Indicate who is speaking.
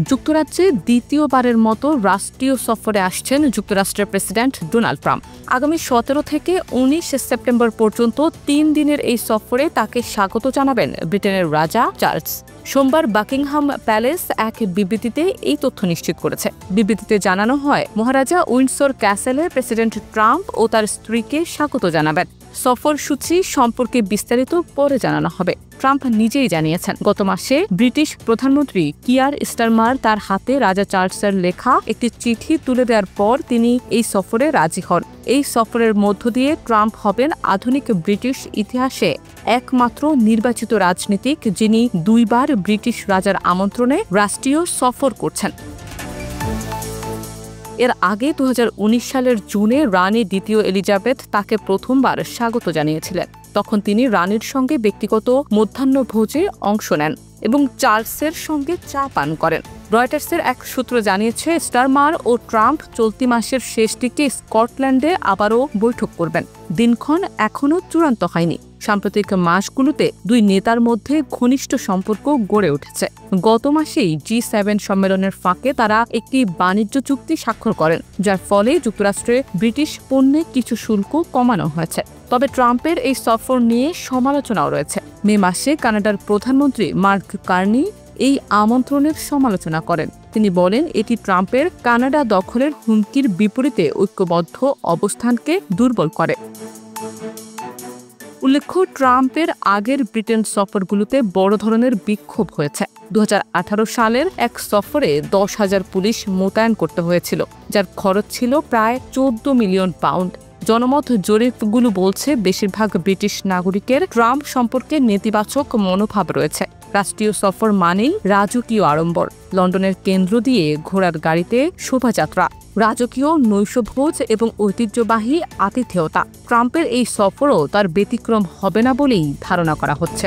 Speaker 1: যুক্তরাজ্যে দ্বিতীয়বারের মতো রাষ্ট্রীয় সফরে আসছেন যুক্তরাষ্ট্রের প্রেসিডেন্ট ডোনাল্ড ট্রাম্প। আগামী 17 থেকে 19 সেপ্টেম্বর পর্যন্ত 3 দিনের এই সফরে তাকে স্বাগত জানাবেন ব্রিটেনের রাজা চার্লস। সোমবার বাকিংহাম প্যালেস এক বিবৃতিতে এই তথ্য নিশ্চিত করেছে। বিবৃতিতে জানানো হয়, মহারাজা উইন্ডসর ক্যাসেলে প্রেসিডেন্ট ট্রাম্প ও তার স্ত্রীকে স্বাগত জানাবেন। সফরসূচি সম্পর্কে বিস্তারিত পরে জানানো হবে। ট্রাম্প নিজেই জানিয়েছেন, গত মাসে ব্রিটিশ প্রধানমন্ত্রী কিয়ার স্টারমার তার হাতে রাজা চার্লসের লেখা একটি চিঠি তুলে দেওয়ার পর তিনি এই সফরে রাজি হন। এই সফরের মধ্য দিয়ে ট্রাম্প হবেন আধুনিক ব্রিটিশ ইতিহাসে একমাত্র নির্বাচিত রাজনীতিক যিনি 2 বার ব্রিটিশ রাজার আমন্ত্রণে রাষ্ট্রীয় সফর করছেন। এর আগে 2019 সালের জুনে রানী দ্বিতীয় এলিজাবেথ তাকে প্রথমবার স্বাগত জানিয়েছিলেন। তখন তিনি রানীর সঙ্গে ব্যক্তিগত মধ্যাহ্নভোজে অংশ নেন এবং চার্লসের সঙ্গে চা পান করেন। রয়টার্সের এক সূত্র জানিয়েছে, স্টারমার ও ট্রাম্প চলতি মাসের শেষ দিকে স্কটল্যান্ডে আবারও বৈঠক করবেন। দিনক্ষণ এখনও চূড়ান্ত হয়নি। সাম্প্রতিক মাসগুলোতে 2 নেতার মধ্যে ঘনিষ্ঠ সম্পর্ক গড়ে উঠেছে। গত মাসেই G7 সম্মেলনের ফাঁকে তারা একটি বাণিজ্য চুক্তি স্বাক্ষর করেন, যার ফলে যুক্তরাষ্ট্রে ব্রিটিশ পণ্যে কিছু শুল্ক কমানো হয়েছে। তবে ট্রাম্পের এই সফর নিয়ে সমালোচনাও রয়েছে। মে মাসে কানাডার প্রধানমন্ত্রী মার্ক কার্নি এই আমন্ত্রণের সমালোচনা করেন। তিনি বলেন, এটি ট্রাম্পের কানাডা দখলের হুমকির বিপরীতে ঐক্যবদ্ধ অবস্থানকে দুর্বল করে। উল্লেখ্য, ট্রাম্পের আগের ব্রিটেন সফরগুলোতে বড় ধরনের বিক্ষোভ হয়েছে। 2018 সালের এক সফরে 10,000 পুলিশ মোতায়েন করতে হয়েছিল, যার খরচ ছিল প্রায় 14 মিলিয়ন পাউন্ড। জনমত জরিপগুলো বলছে, বেশিরভাগ ব্রিটিশ নাগরিকের ট্রাম্প সম্পর্কে নেতিবাচক মনোভাব রয়েছে। রাষ্ট্রীয় সফর মানেই রাজকীয় আড়ম্বর, লন্ডনের কেন্দ্র দিয়ে ঘোড়ার গাড়িতে শোভাযাত্রা, রাজকীয় নৈশভোজ এবং ঐতিহ্যবাহী আতিথেয়তা। ট্রাম্পের এই সফরও তার ব্যতিক্রম হবে না বলেই ধারণা করা হচ্ছে।